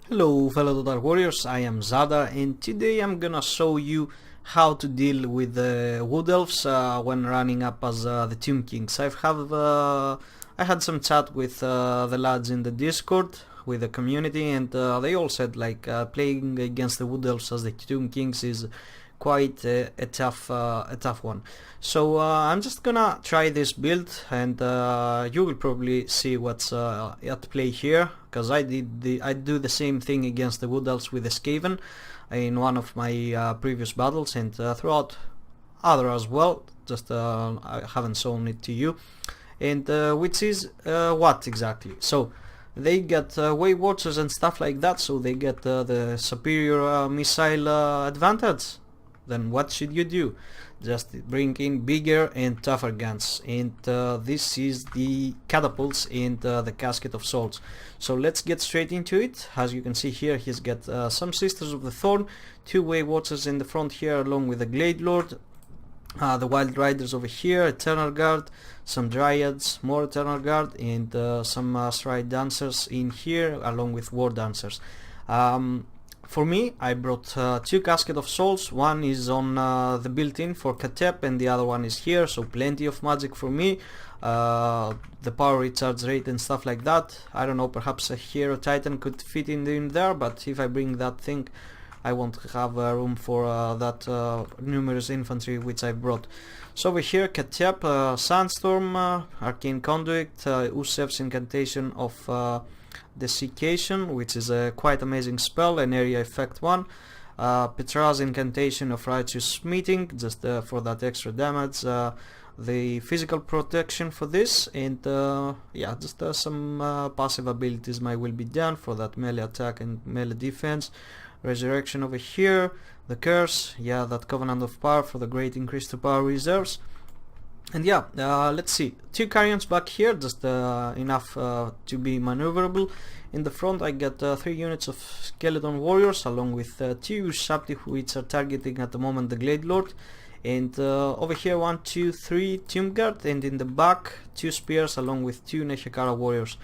Hello fellow Total Warriors, I am Zada and today I'm gonna show you how to deal with the Wood Elves when running up as the Tomb Kings. I had some chat with the lads in the Discord with the community, and they all said like playing against the Wood Elves as the Tomb Kings is quite a tough one. So I'm just gonna try this build, and you will probably see what's at play here, because I do the same thing against the Wood Elves with the Skaven in one of my previous battles, and throughout other as well. Just I haven't shown it to you, and which is what exactly. So they get wave watchers and stuff like that, so they get the superior missile advantage. Then what should you do? Just bring in bigger and tougher guns, and this is the catapults and the casket of souls. So let's get straight into it. As you can see here, he's got some Sisters of the Thorn, two wave watchers in the front here along with the Glade Lord, the Wild Riders over here, Eternal Guard, some Dryads, more Eternal Guard, and some Stride Dancers in here along with War Dancers. For me, I brought two Casket of Souls. One is on the built-in for Katep and the other one is here, so plenty of magic for me. The power recharge rate and stuff like that. I don't know, perhaps a Hero Titan could fit in there, but if I bring that thing, I won't have room for that numerous infantry which I brought. So over here, Katep, Sandstorm, Arcane Conduit, Usef's Incantation of Desiccation, which is a quite amazing spell, an area effect one. Petra's Incantation of Righteous Meeting, just for that extra damage. The physical protection for this, and yeah, just some passive abilities will be done for that melee attack and melee defense. Resurrection over here, the Curse, yeah, that Covenant of Power for the great increase to power reserves. And yeah, let's see, two Carrions back here, just enough to be maneuverable. In the front I got 3 units of Skeleton Warriors along with 2 Ushabti, which are targeting at the moment the Glade Lord. And over here 1, 2, 3 Tomb Guard, and in the back 2 Spears along with 2 Nehekara Warriors.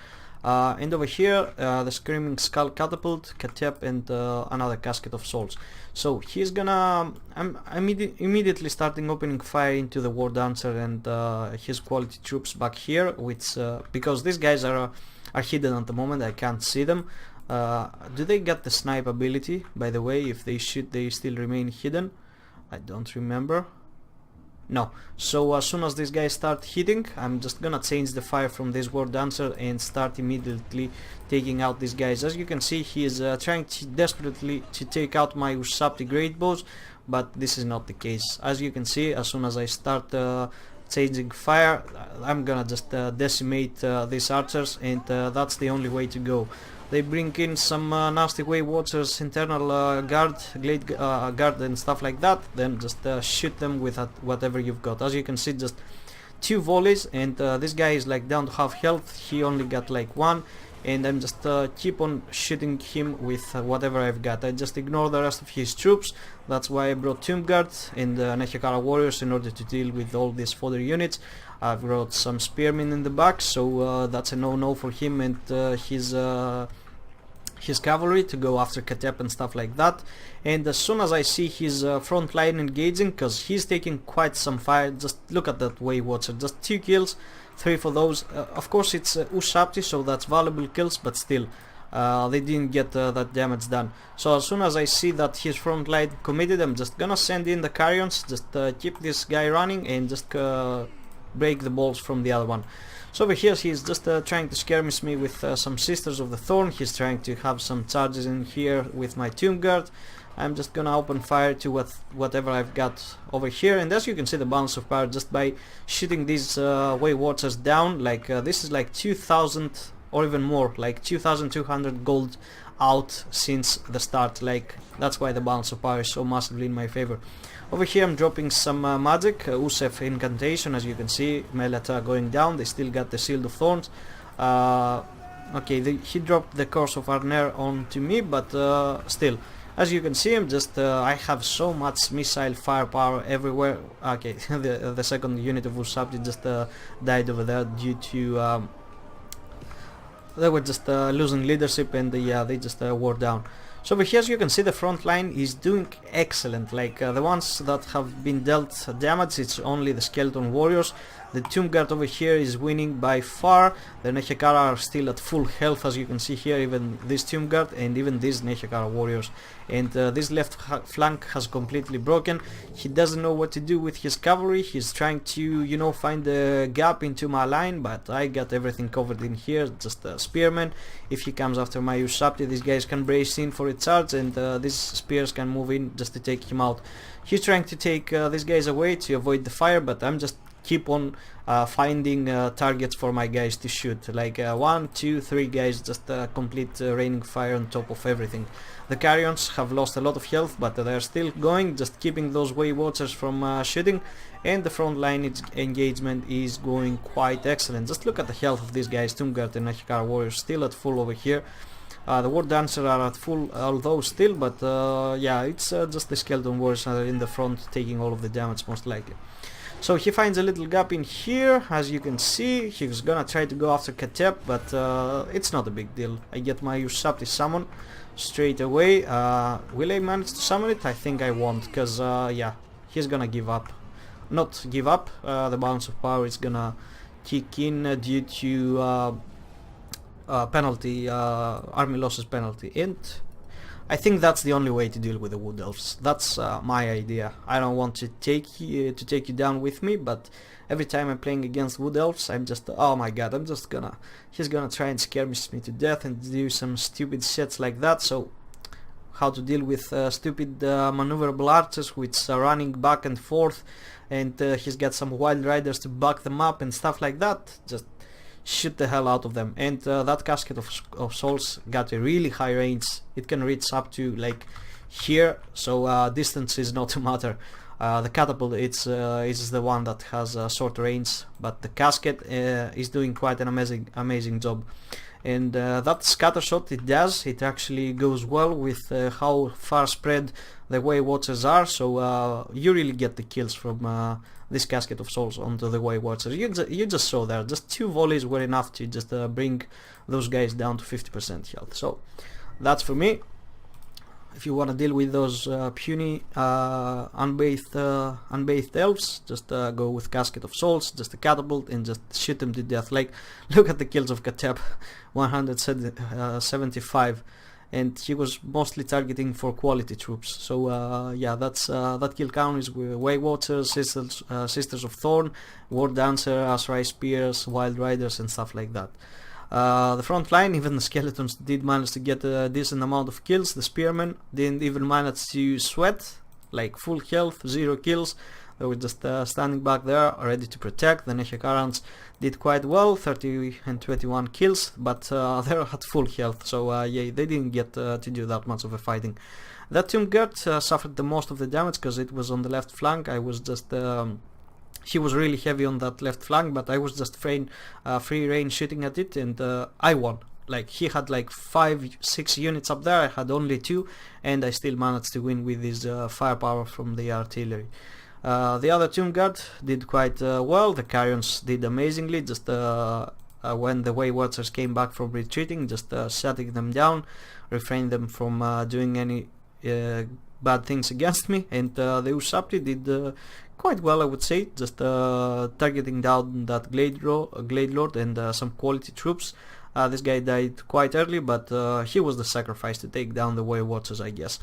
And over here the Screaming Skull Catapult, Katep, and another Casket of Souls. So he's gonna... I'm immediately starting opening fire into the War Dancer and his quality troops back here, which because these guys are hidden at the moment, I can't see them. Do they get the snipe ability, by the way? If they shoot, they still remain hidden? I don't remember. No. So as soon as these guys start hitting, I'm just gonna change the fire from this War Dancer and start immediately taking out these guys. As you can see, he is trying desperately to take out my Ushabti Great Bows, but this is not the case. As you can see, as soon as I start changing fire, I'm gonna just decimate these archers, and that's the only way to go. They bring in some nasty wave watchers, internal guard, glade guard and stuff like that, then just shoot them with whatever you've got. As you can see, just 2 volleys, and this guy is like down to half health, he only got like 1, and I'm just keep on shooting him with whatever I've got. I just ignore the rest of his troops. That's why I brought Tomb Guard and Nehekara Warriors in order to deal with all these fodder units. I've brought some Spearmen in the back, so that's a no-no for him and his cavalry to go after Katep and stuff like that. And as soon as I see his front line engaging, because he's taking quite some fire, just look at that wave watcher, just 2 kills, 3 for those. Of course it's Ushabti, so that's valuable kills, but still they didn't get that damage done. So as soon as I see that his front line committed, I'm just gonna send in the Carrions, just keep this guy running and just break the balls from the other one. So over here he's just trying to skirmish me with some Sisters of the Thorn. He's trying to have some charges in here with my Tomb Guard. I'm just gonna open fire to whatever I've got over here, and as you can see, the balance of power just by shooting these wave watchers down, like this is like 2000 or even more, like 2200 gold out since the start. Like that's why the balance of power is so massively in my favor. Over here I'm dropping some magic, Usef Incantation, as you can see, melee attack going down. They still got the Shield of Thorns. Okay, he dropped the Curse of Arner onto me, but still, as you can see, I'm just I have so much missile firepower everywhere. Okay, the second unit of Ushabti just died over there due to they were just losing leadership, and yeah, they just wore down. So over here, as you can see, the front line is doing excellent. Like the ones that have been dealt damage, it's only the skeleton warriors. The tomb guard over here is winning by far. The Nehekara are still at full health, as you can see here, even this tomb guard and even these Nehekara warriors. And this left flank has completely broken. He doesn't know what to do with his cavalry. He's trying to, you know, find a gap into my line, but I got everything covered in here. Just a spearman. If he comes after my Ushabti, these guys can brace in for a charge, and these spears can move in just to take him out. He's trying to take these guys away to avoid the fire, but I'm just keep on finding targets for my guys to shoot, like 1, 2, 3 guys, just complete raining fire on top of everything. The Carrions have lost a lot of health, but they're still going, just keeping those Way Watchers from shooting, and the front line engagement is going quite excellent. Just look at the health of these guys. Tomb Guard and Nehekara warriors still at full over here. The War Dancer are at full, although still, but yeah, it's just the skeleton warriors are in the front taking all of the damage most likely. So he finds a little gap in here, as you can see. He's gonna try to go after Katep, but it's not a big deal. I get my Ushabti summon straight away. Will I manage to summon it? I think I won't, because yeah, he's gonna give up. Not give up, the balance of power is gonna kick in due to penalty, army losses penalty, and I think that's the only way to deal with the Wood Elves. That's my idea. I don't want to take you down with me, but every time I'm playing against Wood Elves, I'm just, oh my god, he's gonna try and scare me to death and do some stupid sets like that. So how to deal with stupid maneuverable archers which are running back and forth, and he's got some wild riders to back them up and stuff like that. Just shoot the hell out of them. And that Casket of Souls got a really high range. It can reach up to like here, so distance is not a matter. The Catapult is the one that has short range, but the Casket is doing quite an amazing job. And that scatter shot, it actually goes well with how far spread the Way Watchers are, so you really get the kills from this Casket of Souls onto the Way Watchers. You just saw there, just 2 volleys were enough to just bring those guys down to 50% health. So that's for me. If you want to deal with those puny unbathed elves, just go with Casket of Souls, just a catapult, and just shoot them to death. Like, look at the kills of Katep, 175, and he was mostly targeting for quality troops. So yeah, that kill count is Way Watchers, Sisters of Thorn, War Dancer, Asrai Spears, Wild Riders, and stuff like that. The front line, even the skeletons did manage to get a decent amount of kills. The spearmen didn't even manage to sweat, like full health, 0 kills. They were just standing back there, ready to protect. The Nehekarans did quite well, 30 and 21 kills, but they're at full health, so yeah, they didn't get to do that much of a fighting. That Tomb Guard suffered the most of the damage because it was on the left flank. I was just he was really heavy on that left flank, but I was just free range shooting at it, and I won. Like, he had like 5-6 units up there, I had only 2, and I still managed to win with his firepower from the artillery. The other Tomb Guard did quite well. The Carrions did amazingly, just when the Way Watchers came back from retreating, just shutting them down, refrained them from doing any bad things against me. And the Ushabti did quite well, I would say, just targeting down that Glade Lord and some quality troops. This guy died quite early, but he was the sacrifice to take down the Way Watchers, I guess.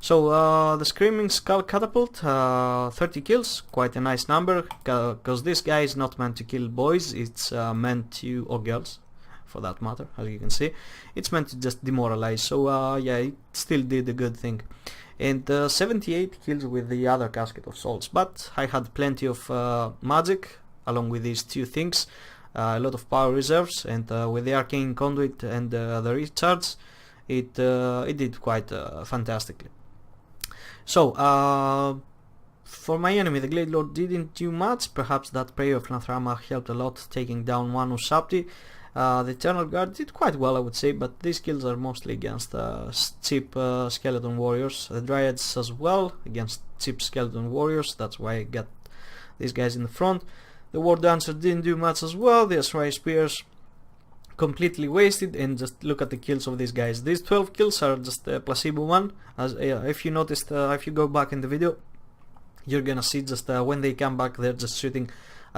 So the Screaming Skull Catapult, 30 kills, quite a nice number, because this guy is not meant to kill boys, it's meant to, or girls for that matter, as you can see. It's meant to just demoralize, so yeah, it still did a good thing. And 78 kills with the other Casket of Souls, but I had plenty of magic along with these 2 things, a lot of power reserves, and with the Arcane Conduit and the recharge, it did quite fantastically. So for my enemy, the Glade Lord didn't do much. Perhaps that Prayer of Nathrama helped a lot, taking down one Ushabti. The Eternal Guard did quite well, I would say, but these kills are mostly against cheap skeleton warriors. The Dryads as well, against cheap skeleton warriors, that's why I got these guys in the front. The War Dancer didn't do much as well. The Asrai Spears completely wasted. And just look at the kills of these guys. These 12 kills are just a placebo one. As if you noticed, if you go back in the video, you're gonna see just when they come back, they're just shooting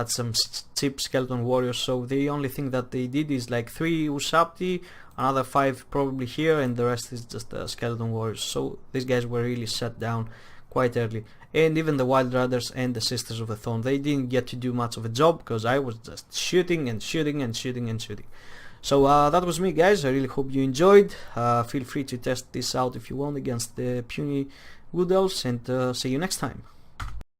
at some cheap skeleton warriors. So the only thing that they did is like 3 Ushabti, another 5 probably here, and the rest is just skeleton warriors. So these guys were really shut down quite early. And even the Wild Riders and the Sisters of the Thorn, they didn't get to do much of a job because I was just shooting and shooting and shooting and shooting. So that was me, guys. I really hope you enjoyed. Feel free to test this out if you want against the puny Wood Elves, and see you next time.